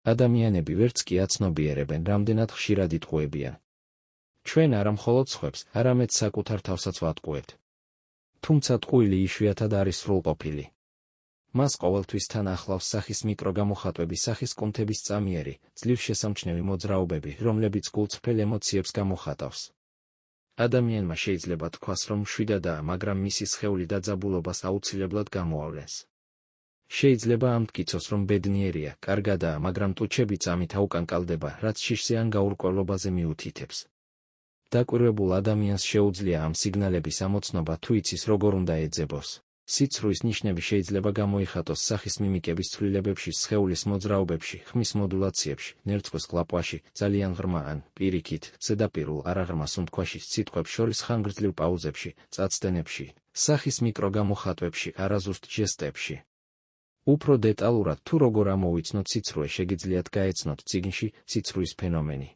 ადამიანები ვერც კი აცნობიერებენ, რამდენად ხშირად იტყუებიან. ჩვენ არა მხოლოდ სხვებს, არამედ საკუთარ თავსაც ვატყუებთ. თუმცა ტყუილი იშვიათად არის სრულყოფილი. მას ყოველთვის თან ახლავს სახის მიკროგამოხატვები, სახის კუნთების წამიერი, ძლივ შესამჩნევი მოძრაობები, რომლებიც გულწრფელ ემოციებს გამოხატავს. ადამიანმა შეიძლება თქვას, რომ მშვიდადაა, მაგრამ მისი სხეული დაძაბულობას აუცილებლად გამოავლენს. შეიძლება ამტკიცოს, რომ ბედნიერია, კარგადაა, მაგრამ ტუჩებიც ამით აუკანკალდება, რაც შიშზე ან გაურკვევლობაზე მიუთითებს. დაკვირვებულ ადამიანს შეუძლია ამ სიგნალების ამოცნობა თუ იცის როგორ უნდა ეძებოს. სიცრუის ნიშნები შეიძლება გამოიხატოს სახის მიმიკების ცვლილებებში, სხეულის მოძრაობებში, ხმის მოდულაციებში, ნერწყვის ყლაპვაში, ძალიან ღრმა ან პირიქით, ზედაპირულ არაღრმა სუნთქვაში, სიტყვებს შორის ხანგრძლივ პაუზებში, წაცდენებში, სახის მიკროგამოხატვებში, არაზუსტ ჟესტებში. უფრო დეტალურად თუ როგორ ამოვიცნოთ სიცრუე, შეგიძლიათ გაეცნოთ წიგნში „სიცრუის ფენომენი“.